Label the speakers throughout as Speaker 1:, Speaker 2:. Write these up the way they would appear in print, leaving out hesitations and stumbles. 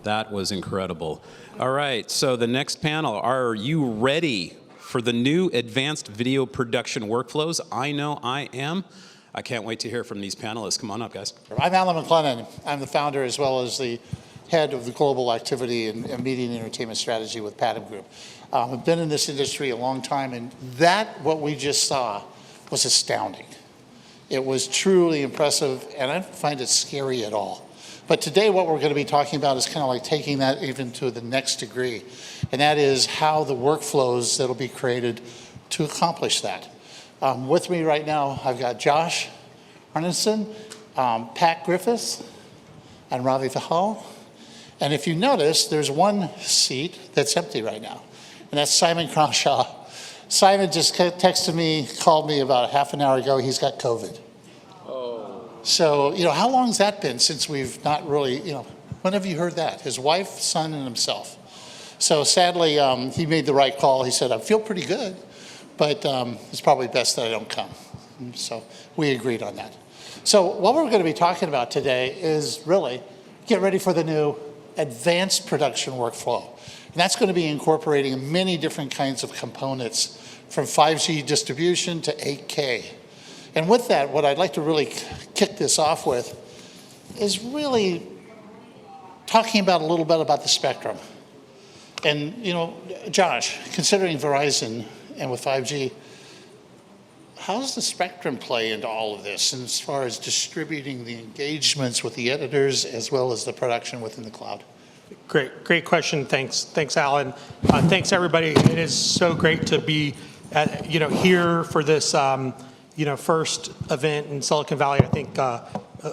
Speaker 1: That was incredible. All right, so the next panel, are you ready for the new advanced video production workflows? I know I am. I can't wait to hear from these panelists. Come on up, guys.
Speaker 2: I'm Allan McLennan. I'm the founder as well as the head of the global activity and media and entertainment strategy with PADEM Group. I've been in this industry a long time, and what we just saw was astounding. It was truly impressive, and I don't find it scary at all. But today what we're going to be talking about is kind of like taking that even to the next degree, and that is how the workflows that will be created to accomplish that. With me right now, I've got Josh Arensberg, Pat Griffis, and Ravi Velhal. And if you notice, there's one seat that's empty right now, and that's Simon Cronshaw. Simon just texted me, called me about half an hour ago. He's got COVID. Oh. So, how long has that been since we've not really, when have you heard that? His wife, son, and himself. So sadly, he made the right call. He said, I feel pretty good, but it's probably best that I don't come. So we agreed on that. So what we're going to be talking about today is really get ready for the new advanced production workflow. And that's going to be incorporating many different kinds of components from 5G distribution to 8K. And with that, what I'd like to really kick this off with is really talking about a little bit about the spectrum. And, Josh, considering Verizon and with 5G, how does the spectrum play into all of this as far as distributing the engagements with the editors as well as the production within the cloud?
Speaker 3: Great question. Thanks, Allan. Thanks, everybody. It is so great to be, here for this, first event in Silicon Valley. I think,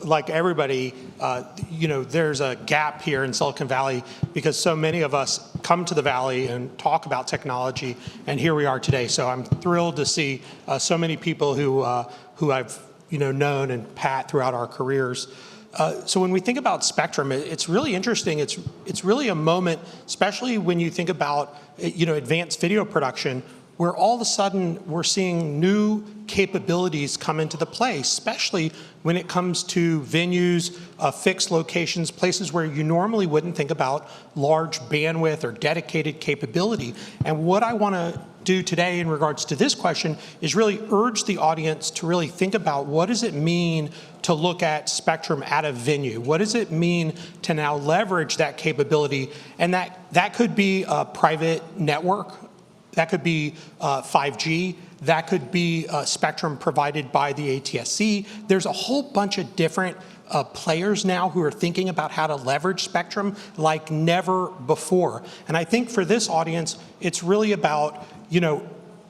Speaker 3: like everybody, there's a gap here in Silicon Valley because so many of us come to the Valley and talk about technology, and here we are today. So I'm thrilled to see so many people who I've known and Pat throughout our careers. So when we think about spectrum, it's really interesting. It's really a moment, especially when you think about advanced video production, where all of a sudden we're seeing new capabilities come into the play, especially when it comes to venues, fixed locations, places where you normally wouldn't think about large bandwidth or dedicated capability. And what I want to do today in regards to this question is really urge the audience to really think about what does it mean to look at spectrum at a venue? What does it mean to now leverage that capability? And that could be a private network, that could be 5G, that could be spectrum provided by the ATSC. There's a whole bunch of different players now who are thinking about how to leverage spectrum like never before. And I think for this audience, it's really about,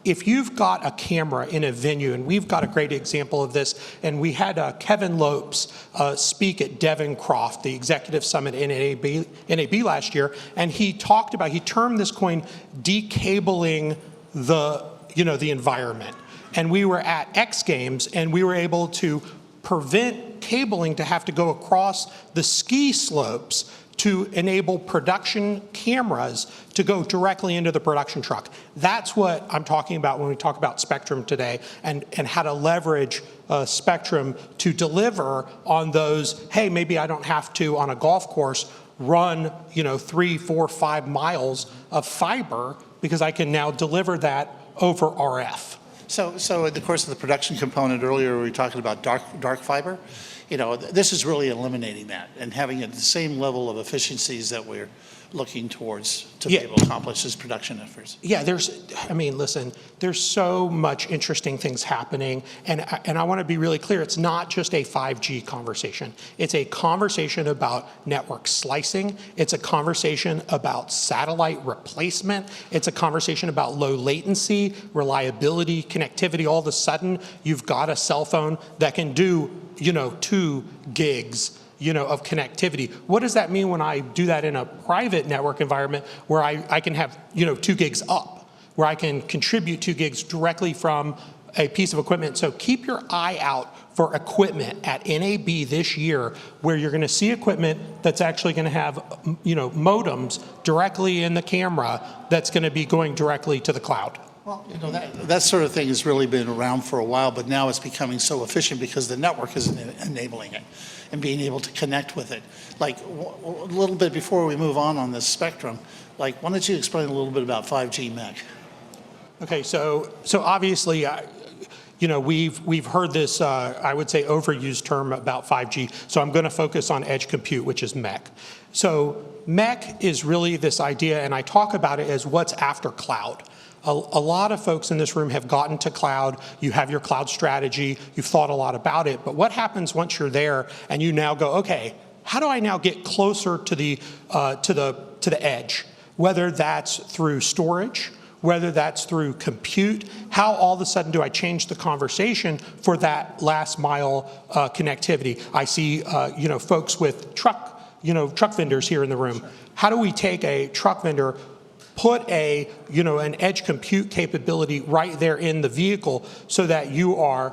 Speaker 3: if you've got a camera in a venue, and we've got a great example of this, and we had Kevin Lopes speak at Devoncroft, the executive summit in NAB last year, and he termed this coin decabling the environment. And we were at X Games, and we were able to prevent cabling to have to go across the ski slopes to enable production cameras to go directly into the production truck. That's what I'm talking about when we talk about spectrum today, and how to leverage spectrum to deliver on those, hey, maybe I don't have to, on a golf course, run 3, 4, 5 miles of fiber because I can now deliver that over RF.
Speaker 2: So in the course of the production component earlier, we were talking about dark fiber. This is really eliminating that and having it the same level of efficiencies that we're looking towards to be able to accomplish these production efforts.
Speaker 3: Yeah, listen, there's so much interesting things happening, and I want to be really clear, it's not just a 5G conversation. It's a conversation about network slicing. It's a conversation about satellite replacement. It's a conversation about low latency, reliability, connectivity. All of a sudden, you've got a cell phone that can do 2 gigs of connectivity. What does that mean when I do that in a private network environment where I can have 2 gigs up, where I can contribute 2 gigs directly from a piece of equipment? So keep your eye out for equipment at NAB this year, where you're going to see equipment that's actually going to have modems directly in the camera that's going to be going directly to the cloud.
Speaker 2: Well, that sort of thing has really been around for a while, but now it's becoming so efficient because the network is enabling it and being able to connect with it. Like a little bit before we move on this spectrum, like why don't you explain a little bit about 5G MEC?
Speaker 3: Okay, so obviously, we've heard this, I would say, overused term about 5G. So I'm going to focus on edge compute, which is MEC. So MEC is really this idea, and I talk about it as what's after cloud. A lot of folks in this room have gotten to cloud. You have your cloud strategy. You've thought a lot about it. But what happens once you're there and you now go, okay, how do I now get closer to the edge? Whether that's through storage, whether that's through compute, how all of a sudden do I change the conversation for that last mile connectivity? I see, folks with truck vendors here in the room. How do we take a truck vendor, put an edge compute capability right there in the vehicle so that you are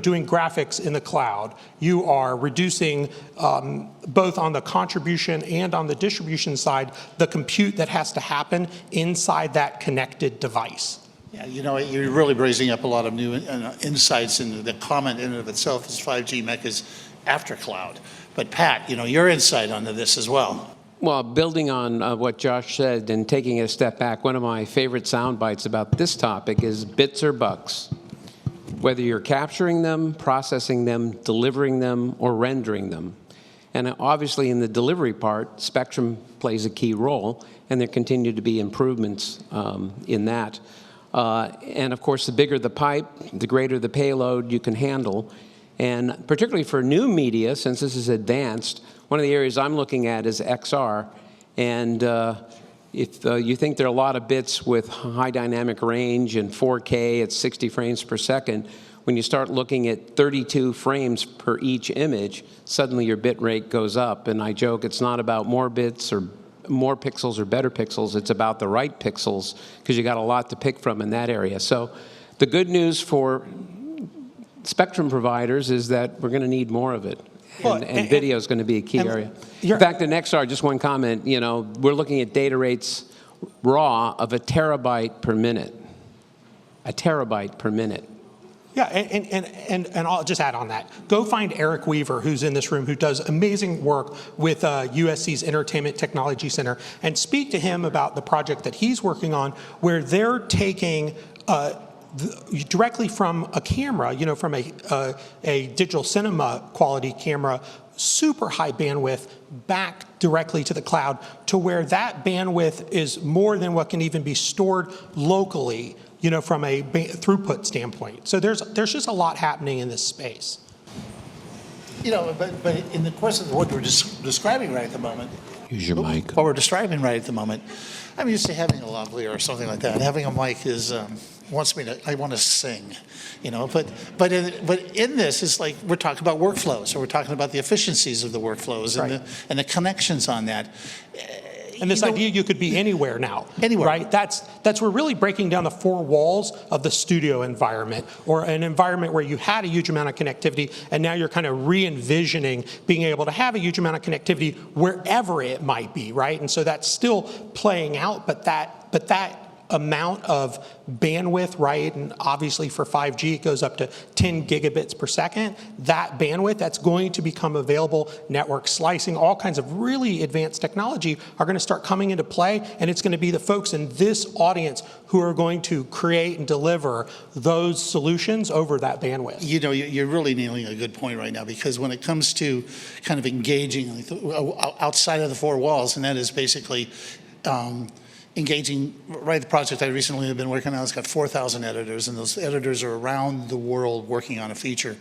Speaker 3: doing graphics in the cloud. You are reducing both on the contribution and on the distribution side, the compute that has to happen inside that connected device.
Speaker 2: Yeah, you're really raising up a lot of new insights, and the comment in and of itself is 5G MEC is after cloud. But Pat, your insight onto this as well.
Speaker 4: Well, building on what Josh said and taking a step back, one of my favorite sound bites about this topic is bits or bucks. Whether you're capturing them, processing them, delivering them, or rendering them. And obviously in the delivery part, spectrum plays a key role, and there continue to be improvements in that. And of course, the bigger the pipe, the greater the payload you can handle. And particularly for new media, since this is advanced, one of the areas I'm looking at is XR. And if you think there are a lot of bits with high dynamic range and 4K at 60 frames per second, when you start looking at 32 frames per each image, suddenly your bit rate goes up. And I joke, it's not about more bits or more pixels or better pixels, it's about the right pixels, because you got a lot to pick from in that area. So the good news for spectrum providers is that we're going to need more of it. And video is going to be a key area. In fact, in XR, just one comment, we're looking at data rates raw of a terabyte per minute. A terabyte per minute.
Speaker 3: Yeah, and I'll just add on that. Go find Eric Weaver, who's in this room, who does amazing work with USC's Entertainment Technology Center, and speak to him about the project that he's working on, where they're taking directly from a camera, from a digital cinema quality camera, super high bandwidth, back directly to the cloud, to where that bandwidth is more than what can even be stored locally, from a throughput standpoint. So there's just a lot happening in this space.
Speaker 2: But in the course of what we're describing right at the moment,
Speaker 4: use your mic.
Speaker 2: What we're describing right at the moment, I'm used to having a lavalier or something like that. Having a mic is I want to sing, But in this, it's like we're talking about workflows, so we're talking about the efficiencies of the workflows and the connections on that.
Speaker 3: And this idea you could be anywhere now.
Speaker 2: Anywhere.
Speaker 3: Right? That's we're really breaking down the four walls of the studio environment, or an environment where you had a huge amount of connectivity, and now you're kind of re-envisioning being able to have a huge amount of connectivity wherever it might be, right? And so that's still playing out, but that amount of bandwidth, right? And obviously for 5G, it goes up to 10 gigabits per second. That bandwidth that's going to become available, network slicing, all kinds of really advanced technology are going to start coming into play, and it's going to be the folks in this audience who are going to create and deliver those solutions over that bandwidth.
Speaker 2: You're really nailing a good point right now, because when it comes to kind of engaging outside of the four walls, and that is basically engaging, right? The project I recently have been working on has got 4,000 editors, and those editors are around the world working on a feature,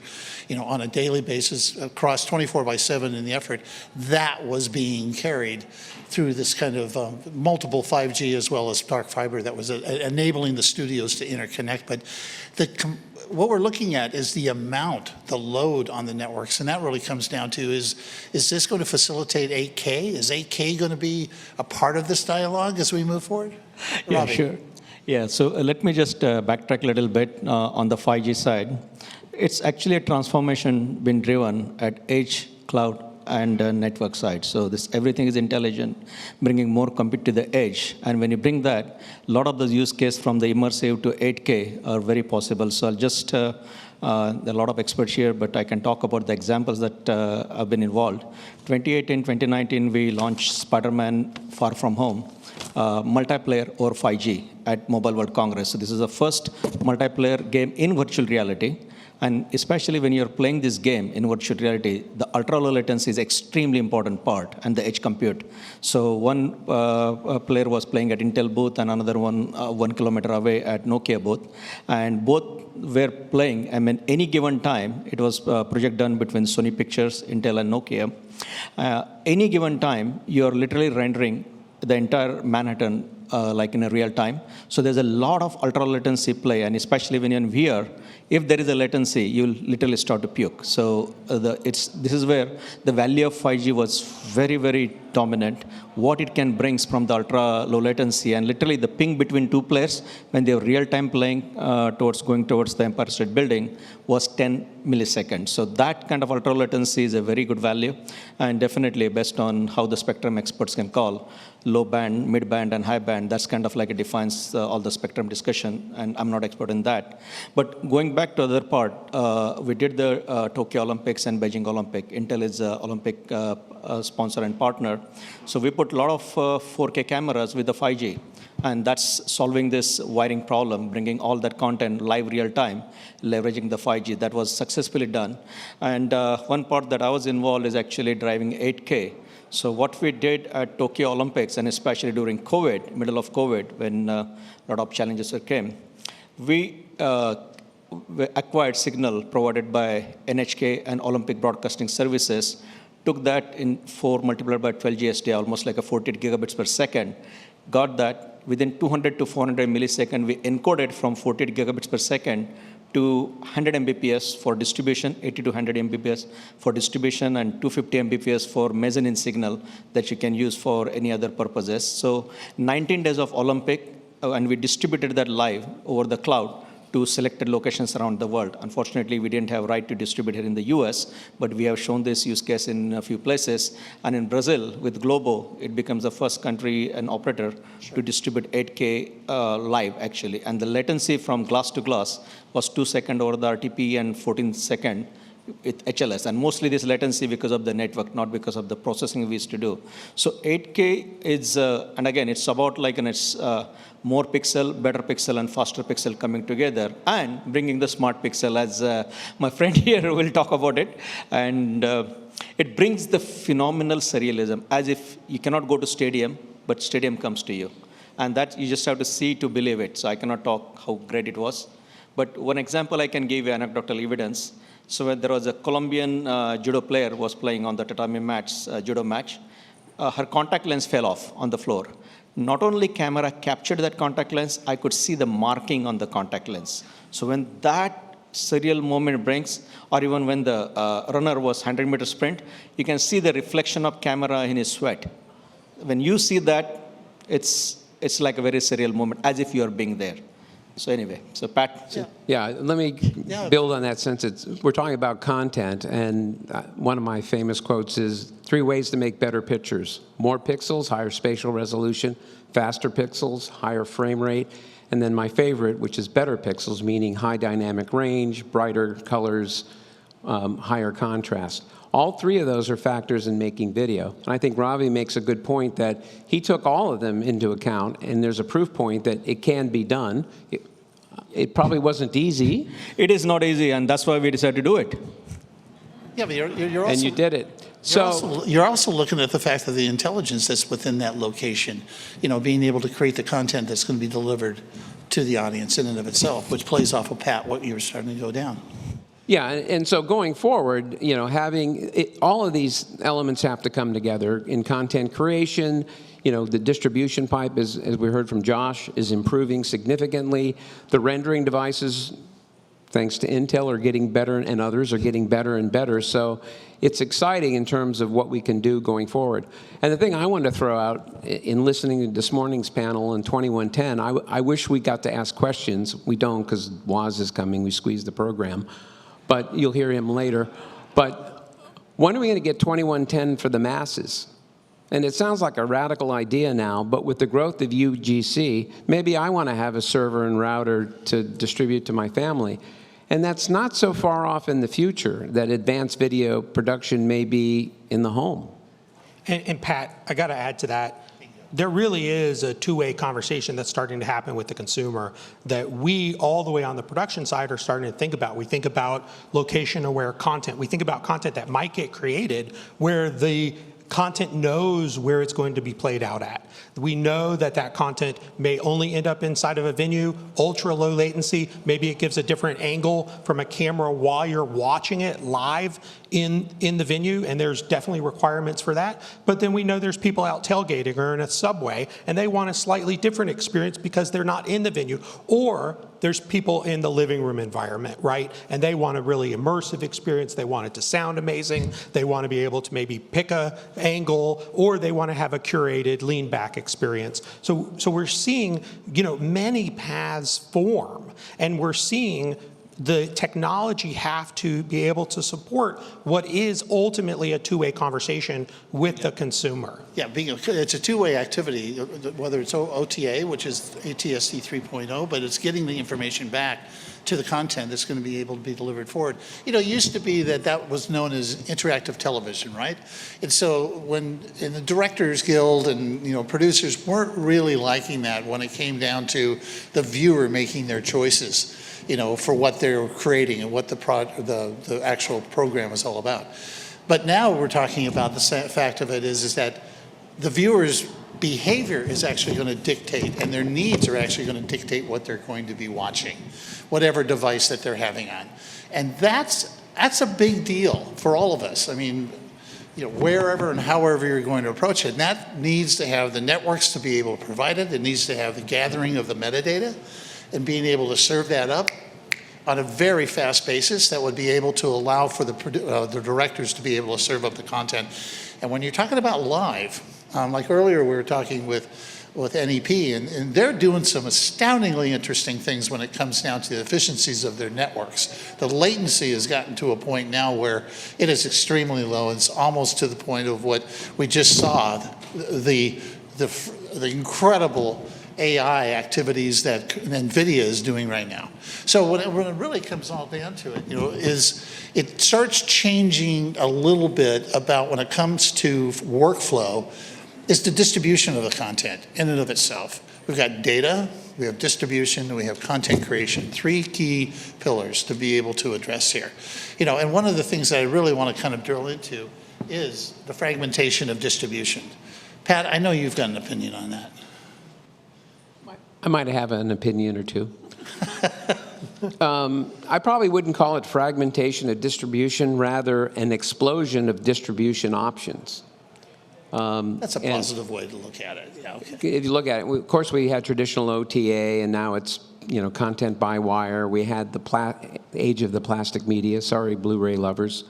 Speaker 2: on a daily basis across 24/7 in the effort. That was being carried through this kind of multiple 5G as well as dark fiber that was enabling the studios to interconnect. But what we're looking at is the amount, the load on the networks, and that really comes down to is this going to facilitate 8K? Is 8K going to be a part of this dialogue as we move forward?
Speaker 5: Yeah,
Speaker 2: Ravi.
Speaker 5: sure. Yeah, so let me just backtrack a little bit on the 5G side. It's actually a transformation been driven at edge, cloud, and network side. So this everything is intelligent, bringing more compute to the edge. And when you bring that, a lot of the use case from the immersive to 8K are very possible. So I'll just, there are a lot of experts here, but I can talk about the examples that have been involved. 2018, 2019, we launched Spider-Man Far From Home, multiplayer over 5G at Mobile World Congress. So this is the first multiplayer game in virtual reality. And especially when you're playing this game in virtual reality, the ultra-low latency is extremely important part, and the edge compute. So one player was playing at Intel booth, and another one 1 kilometer away at Nokia booth. And both were playing, I mean, any given time, it was a project done between Sony Pictures, Intel, and Nokia. Any given time, you're literally rendering the entire Manhattan like in a real time. So there's a lot of ultra latency play, and especially when you're in VR, if there is a latency, you'll literally start to puke. So this is where the value of 5G was very, very dominant. What it can bring from the ultra low latency, and literally the ping between two players when they were real time playing going towards the Empire State Building was 10 milliseconds. So that kind of ultra latency is a very good value, and definitely based on how the spectrum experts can call low band, mid band, and high band. That's kind of like it defines all the spectrum discussion, and I'm not expert in that. But going back to the other part, we did the Tokyo Olympics and Beijing Olympic. Intel is an Olympic sponsor and partner. So we put a lot of 4K cameras with the 5G, and that's solving this wiring problem, bringing all that content live real time, leveraging the 5G. That was successfully done. And one part that I was involved is actually driving 8K. So what we did at Tokyo Olympics, and especially during COVID, middle of COVID, when a lot of challenges came, we acquired signal provided by NHK and Olympic Broadcasting Services, took that in 4 multiplied by 12 GSD, almost like a 48 gigabits per second, got that within 200 to 400 milliseconds, we encoded from 48 gigabits per second to 100 Mbps for distribution, 80 to 100 Mbps for distribution, and 250 Mbps for mezzanine signal that you can use for any other purposes. So 19 days of Olympic, and we distributed that live over the cloud to selected locations around the world. Unfortunately, we didn't have right to distribute here in the US, but we have shown this use case in a few places. And in Brazil, with Globo, it becomes the first country and operator to distribute 8K live, actually. And the latency from glass to glass was 2 seconds over the RTP and 14 seconds with HLS, and mostly this latency because of the network, not because of the processing we used to do. So 8K is, and again, it's about like it's more pixel, better pixel, and faster pixel coming together, and bringing the smart pixel, as my friend here will talk about it. And it brings the phenomenal serialism, as if you cannot go to stadium, but stadium comes to you. And that you just have to see to believe it. So I cannot talk how great it was. But one example I can give you, anecdotal evidence. So when there was a Colombian judo player was playing on the tatami mats, judo match, her contact lens fell off on the floor. Not only camera captured that contact lens, I could see the marking on the contact lens. So when that serial moment brings, or even when the runner was 100-meter sprint, you can see the reflection of camera in his sweat. When you see that, it's like a very serial moment, as if you're being there. So anyway, so Pat.
Speaker 4: Yeah, let me build on that, since we're talking about content, and one of my famous quotes is 3 ways to make better pictures: more pixels, higher spatial resolution; faster pixels, higher frame rate; and then my favorite, which is better pixels, meaning high dynamic range, brighter colors, higher contrast. All 3 of those are factors in making video. And I think Ravi makes a good point that he took all of them into account, and there's a proof point that it can be done. It probably wasn't easy.
Speaker 5: It is not easy, and that's why we decided to do it.
Speaker 2: Yeah, but you're also,
Speaker 4: and you did it.
Speaker 2: You're also looking at the fact that the intelligence that's within that location, being able to create the content that's going to be delivered to the audience in and of itself, which plays off of Pat, what you were starting to go down.
Speaker 4: Yeah, and so going forward, having all of these elements have to come together in content creation. The distribution pipe, as we heard from Josh, is improving significantly. The rendering devices, thanks to Intel, are getting better, and others are getting better and better. So it's exciting in terms of what we can do going forward. And the thing I wanted to throw out in listening to this morning's panel in 2110, I wish we got to ask questions. We don't, because Waz is coming. We squeezed the program. But you'll hear him later. But when are we going to get 2110 for the masses? And it sounds like a radical idea now, but with the growth of UGC, maybe I want to have a server and router to distribute to my family. And that's not so far off in the future that advanced video production may be in the home.
Speaker 3: And Pat, I got to add to that. There really is a two-way conversation that's starting to happen with the consumer that we, all the way on the production side, are starting to think about. We think about location-aware content. We think about content that might get created where the content knows where it's going to be played out at. We know that that content may only end up inside of a venue, ultra low latency. Maybe it gives a different angle from a camera while you're watching it live in the venue, and there's definitely requirements for that. But then we know there's people out tailgating or in a subway, and they want a slightly different experience because they're not in the venue. Or there's people in the living room environment, right? And they want a really immersive experience. They want it to sound amazing. They want to be able to maybe pick a angle, or they want to have a curated lean back experience. So we're seeing, many paths form, and we're seeing the technology have to be able to support what is ultimately a two-way conversation with the consumer.
Speaker 2: Yeah, it's a two-way activity, whether it's OTA, which is ATSC 3.0, but it's getting the information back to the content that's going to be able to be delivered forward. It used to be that was known as interactive television, right? And so when in the Directors Guild and producers weren't really liking that when it came down to the viewer making their choices, for what they're creating and what the actual program is all about. But now we're talking about the fact of it is that the viewer's behavior is actually going to dictate, and their needs are actually going to dictate what they're going to be watching, whatever device that they're having on. And that's a big deal for all of us. I mean, wherever and however you're going to approach it, and that needs to have the networks to be able to provide it. It needs to have the gathering of the metadata and being able to serve that up on a very fast basis that would be able to allow for the directors to be able to serve up the content. And when you're talking about live, like earlier we were talking with NEP, and they're doing some astoundingly interesting things when it comes down to the efficiencies of their networks. The latency has gotten to a point now where it is extremely low. It's almost to the point of what we just saw, the incredible AI activities that NVIDIA is doing right now. So when it really comes all down to it, is it starts changing a little bit about when it comes to workflow, is the distribution of the content in and of itself. We've got data, we have distribution, and we have content creation. Three key pillars to be able to address here. And one of the things that I really want to kind of drill into is the fragmentation of distribution. Pat, I know you've got an opinion on that.
Speaker 4: I might have an opinion or two. I probably wouldn't call it fragmentation of distribution, rather an explosion of distribution options.
Speaker 2: That's a positive way to look at it. Yeah, okay.
Speaker 4: If you look at it, of course we had traditional OTA, and now it's content by wire. We had the age of the plastic media. Sorry, Blu-ray lovers.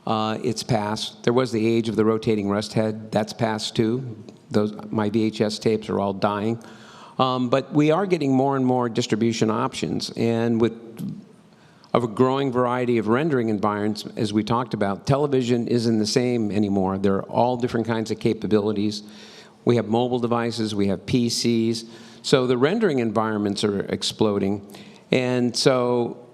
Speaker 4: It's past. There was the age of the rotating rust head. That's past too. My VHS tapes are all dying. But we are getting more and more distribution options, and with a growing variety of rendering environments, as we talked about, television isn't the same anymore. There are all different kinds of capabilities. We have mobile devices, we have PCs, so the rendering environments are exploding. And so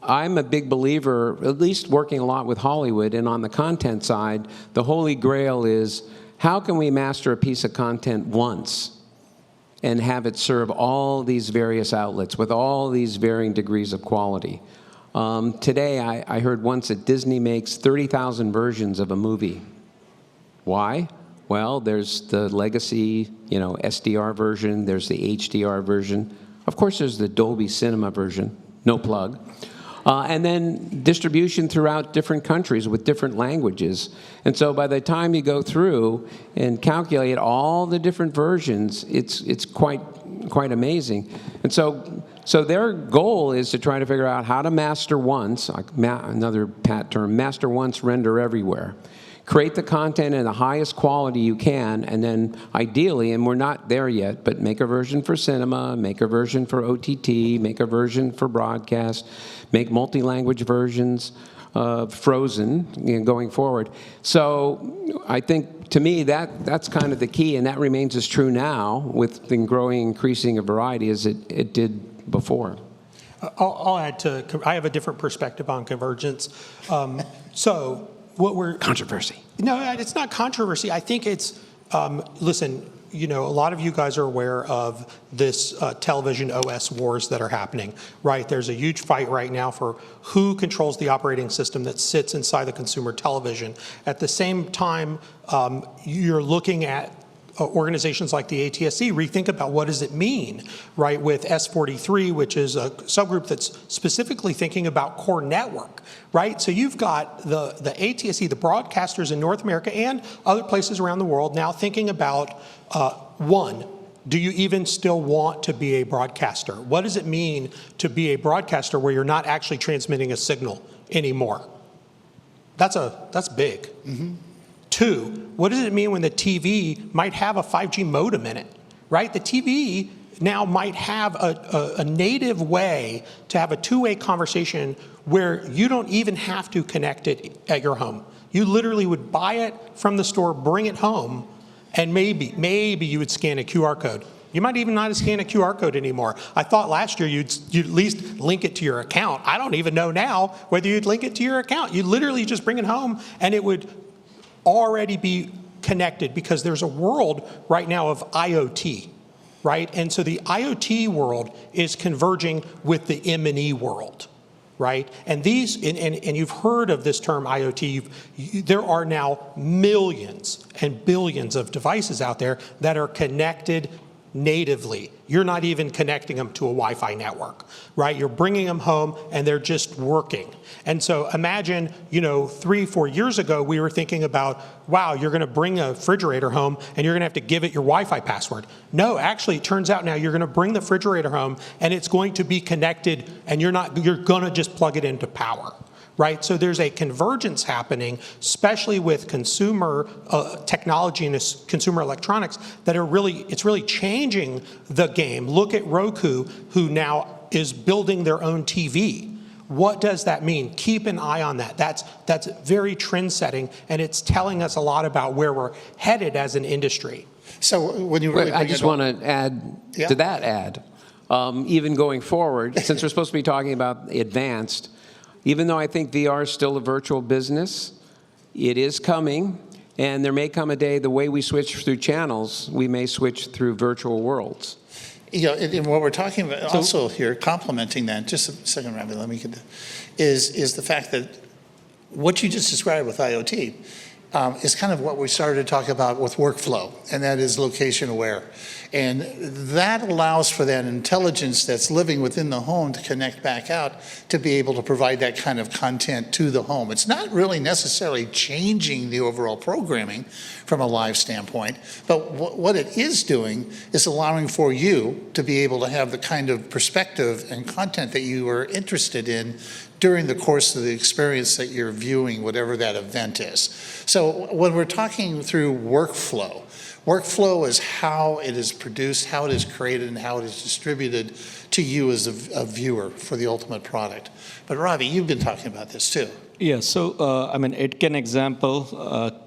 Speaker 4: I'm a big believer, at least working a lot with Hollywood, and on the content side, the holy grail is how can we master a piece of content once and have it serve all these various outlets with all these varying degrees of quality. Today, I heard once that Disney makes 30,000 versions of a movie. Why? Well, there's the legacy, SDR version, there's the HDR version. Of course, there's the Dolby Cinema version, no plug. And then distribution throughout different countries with different languages. And so by the time you go through and calculate all the different versions, it's quite amazing. And so their goal is to try to figure out how to master once, another Pat term, master once, render everywhere. create the content in the highest quality you can, and then ideally, and we're not there yet, but make a version for cinema, make a version for OTT, make a version for broadcast, make multi-language versions of Frozen, going forward. So I think, to me, that's kind of the key, and that remains as true now with the growing, increasing variety as it did before.
Speaker 3: I'll add to, I have a different perspective on convergence. So what we're...
Speaker 4: Controversy.
Speaker 3: No, it's not controversy. I think it's, listen, a lot of you guys are aware of this television OS wars that are happening, right? There's a huge fight right now for who controls the operating system that sits inside the consumer television. At the same time, you're looking at organizations like the ATSC rethink about what does it mean, right, with S43, which is a subgroup that's specifically thinking about core network, right? So you've got the ATSC, the broadcasters in North America and other places around the world now thinking about, one, do you even still want to be a broadcaster? What does it mean to be a broadcaster where you're not actually transmitting a signal anymore? That's big. Mm-hmm. Two, what does it mean when the TV might have a 5G modem in it, right? The TV now might have a native way to have a two-way conversation where you don't even have to connect it at your home. You literally would buy it from the store, bring it home, and maybe you would scan a QR code. You might even not scan a QR code anymore. I thought last year you'd at least link it to your account. I don't even know now whether you'd link it to your account. You literally just bring it home and it would already be connected, because there's a world right now of IoT, right? And so the IoT world is converging with the M&E world, right? And these, and you've heard of this term IoT, there are now millions and billions of devices out there that are connected natively. You're not even connecting them to a Wi-Fi network, right? You're bringing them home and they're just working. And so imagine, 3-4 years ago, we were thinking about, wow, you're going to bring a refrigerator home and you're going to have to give it your Wi-Fi password. No, actually, it turns out now you're going to bring the refrigerator home and it's going to be connected, and you're going to just plug it into power. Right, so there's a convergence happening, especially with consumer technology and consumer electronics, that it's really changing the game. Look at Roku, who now is building their own TV. What does that mean? Keep an eye on that. That's very trend-setting, and it's telling us a lot about where we're headed as an industry.
Speaker 2: So when you really
Speaker 4: I just want to add to that even going forward, since we're supposed to be talking about advanced. Even though I think VR is still a virtual business, it is coming, and there may come a day the way we switch through channels, we may switch through virtual worlds.
Speaker 2: And what we're talking about also here, complementing that, just a second, Ravi, let me get that, is the fact that what you just described with IoT is kind of what we started to talk about with workflow, and that is location aware. And that allows for that intelligence that's living within the home to connect back out to be able to provide that kind of content to the home. It's not really necessarily changing the overall programming from a live standpoint, but what it is doing is allowing for you to be able to have the kind of perspective and content that you are interested in during the course of the experience that you're viewing, whatever that event is. So when we're talking through workflow is how it is produced, how it is created, and how it is distributed to you as a viewer for the ultimate product. But Ravi, you've been talking about this too.
Speaker 5: Yeah, so 8K example,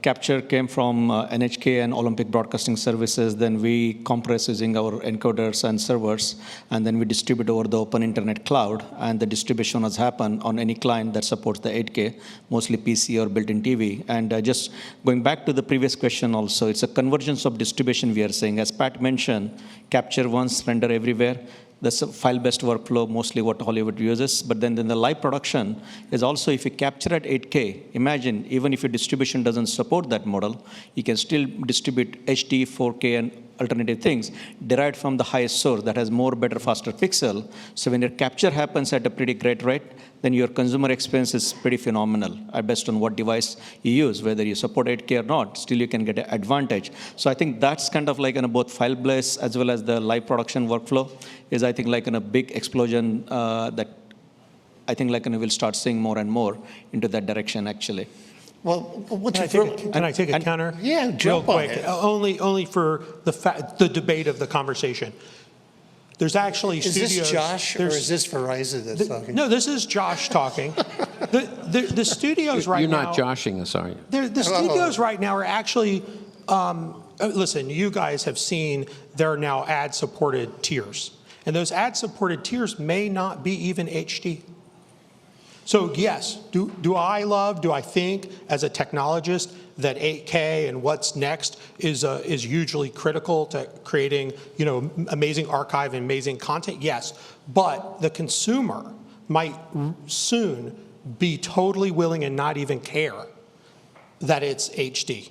Speaker 5: capture came from NHK and Olympic Broadcasting Services. Then we compress using our encoders and servers, and then we distribute over the open internet cloud. And the distribution has happened on any client that supports the 8K, mostly PC or built-in TV. And just going back to the previous question also, it's a convergence of distribution we are saying. As Pat mentioned, capture once, render everywhere. That's a file-based workflow, mostly what Hollywood uses. But then the live production is also, if you capture at 8K, imagine even if your distribution doesn't support that model, you can still distribute HD, 4K, and alternative things derived from the highest source that has more, better, faster pixel. So when your capture happens at a pretty great rate, then your consumer experience is pretty phenomenal, based on what device you use, whether you support 8K or not, still you can get an advantage. So I think that's kind of like both file-based as well as the live production workflow is, I think, like a big explosion that I think we'll start seeing more and more into that direction, actually.
Speaker 2: Well, what's
Speaker 3: Can I take a counter?
Speaker 2: Yeah,
Speaker 3: Real
Speaker 2: jump on
Speaker 3: quick.
Speaker 2: it.
Speaker 3: Only for the debate of the conversation. There's actually
Speaker 2: Is
Speaker 3: studios.
Speaker 2: this Josh or is this Verizon that's talking?
Speaker 3: No, this is Josh talking. The studios right now.
Speaker 4: You're not joshing us, are you?
Speaker 3: The studios right now are actually, listen, you guys have seen there are now ad-supported tiers. And those ad-supported tiers may not be even HD. So yes, do I think as a technologist that 8K and what's next is hugely critical to creating, amazing archive and amazing content? Yes, but the consumer might soon be totally willing and not even care that it's HD.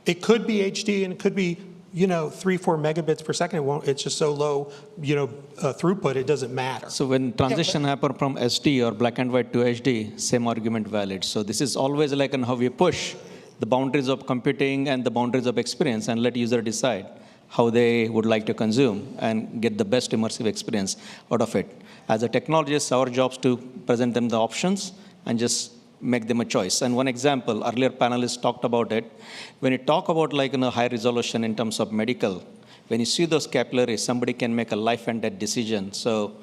Speaker 3: It could be HD and it could be 3-4 megabits per second. It's just so low, throughput, it doesn't matter.
Speaker 5: So when transition happen from SD or black and white to HD, same argument valid. So this is always like on how we push the boundaries of computing and the boundaries of experience and let user decide how they would like to consume and get the best immersive experience out of it. As a technologist, our job is to present them the options and just make them a choice. And one example, earlier panelists talked about it. When you talk about high resolution in terms of medical, when you see those capillaries, somebody can make a life and death decision. So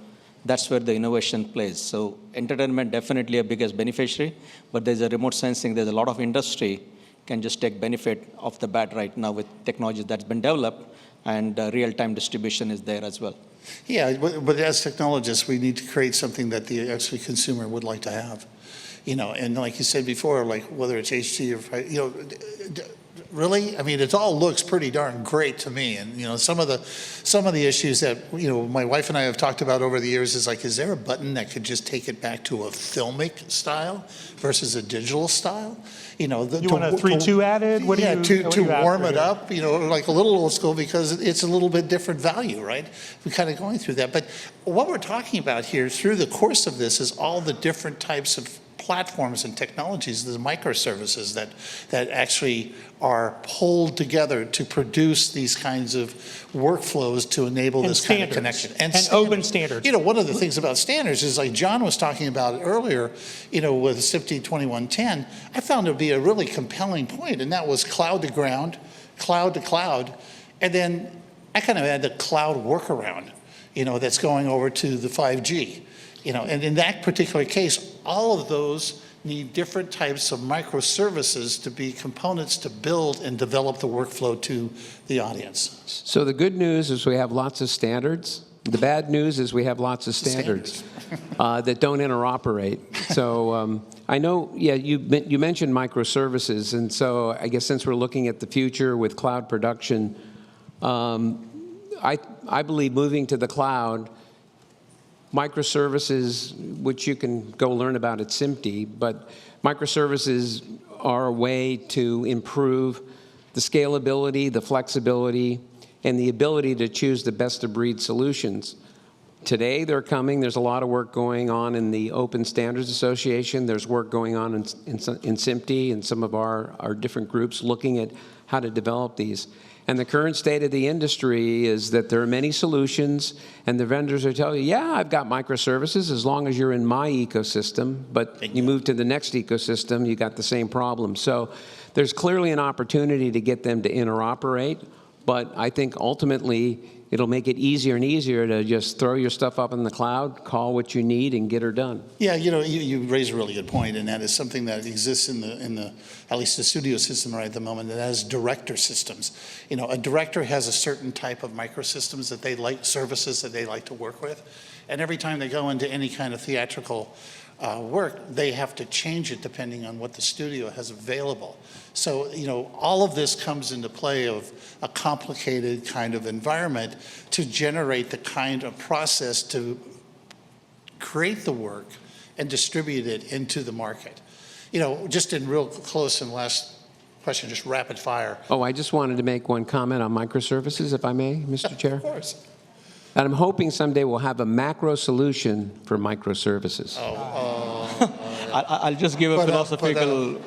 Speaker 5: that's where the innovation plays. So entertainment definitely a biggest beneficiary, but there's a remote sensing, there's a lot of industry can just take benefit of the bat right now with technology that's been developed, and real-time distribution is there as well.
Speaker 2: Yeah, but as technologists, we need to create something that the actual consumer would like to have. And like you said before, like whether it's HD or, really, I mean, it all looks pretty darn great to me. And, some of the issues that, my wife and I have talked about over the years is there a button that could just take it back to a filmic style versus a digital style?
Speaker 3: You want a 3.2 added?
Speaker 2: To warm it up, like a little old school, because it's a little bit different value, right? We're kind of going through that. But what we're talking about here through the course of this is all the different types of platforms and technologies, the microservices that actually are pulled together to produce these kinds of workflows to enable this kind of connection.
Speaker 3: And open standards.
Speaker 2: One of the things about standards is, like John was talking about earlier, with SMPTE 2110, I found it to be a really compelling point, and that was cloud to ground, cloud to cloud, and then I kind of had the cloud workaround, that's going over to the 5G. And in that particular case, all of those need different types of microservices to be components to build and develop the workflow to the audience.
Speaker 4: So the good news is we have lots of standards. The bad news is we have lots of standards that don't interoperate. So I know, you mentioned microservices, and so I guess since we're looking at the future with cloud production, I believe moving to the cloud, microservices, which you can go learn about at SMPTE, but microservices are a way to improve the scalability, the flexibility, and the ability to choose the best-of-breed solutions. Today, they're coming. There's a lot of work going on in the Open Standards Association. There's work going on in SMPTE and some of our different groups looking at how to develop these. And the current state of the industry is that there are many solutions, and the vendors are telling you, yeah, I've got microservices as long as you're in my ecosystem, but you move to the next ecosystem, you got the same problem. So there's clearly an opportunity to get them to interoperate, but I think ultimately it'll make it easier and easier to just throw your stuff up in the cloud, call what you need, and get her done.
Speaker 2: Yeah, you raise a really good point, and that is something that exists in the at least the studio system right at the moment, that has director systems. A director has a certain type of microsystems that they like, services that they like to work with, and every time they go into any kind of theatrical work, they have to change it depending on what the studio has available. So, all of this comes into play of a complicated kind of environment to generate the kind of process to create the work and distribute it into the market. Just in real close and last question, just rapid fire.
Speaker 4: Oh, I just wanted to make one comment on microservices, if I may, Mr. Chair.
Speaker 2: Of course.
Speaker 4: And I'm hoping someday we'll have a macro solution for microservices.
Speaker 5: I'll just give a philosophical...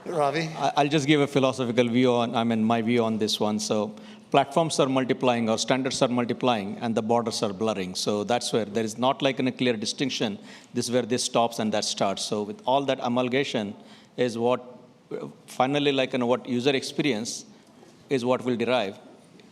Speaker 2: Ravi?
Speaker 5: I'll just give a philosophical view on, my view on this one. So platforms are multiplying or standards are multiplying and the borders are blurring. So that's where there is not like a clear distinction. This is where this stops and that starts. So with all that amalgamation is what finally what user experience is what will derive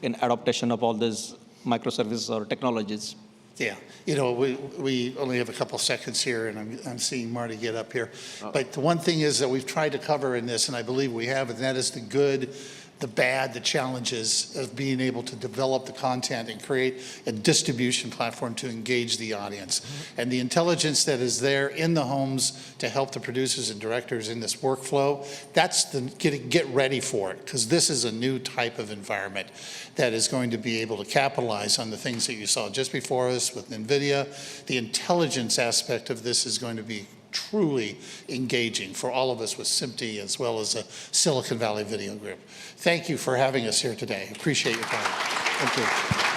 Speaker 5: in adaptation of all these microservices or technologies.
Speaker 2: Yeah, you know, we only have a couple seconds here, and I'm seeing Marty get up here. But the one thing is that we've tried to cover in this, and I believe we have, and that is the good, the bad, the challenges of being able to develop the content and create a distribution platform to engage the audience. And the intelligence that is there in the homes to help the producers and directors in this workflow, that's the get ready for it, because this is a new type of environment that is going to be able to capitalize on the things that you saw just before us with NVIDIA. The intelligence aspect of this is going to be truly engaging for all of us with SMPTE as well as a Silicon Valley Video Group. Thank you for having us here today. Appreciate your time. Thank you.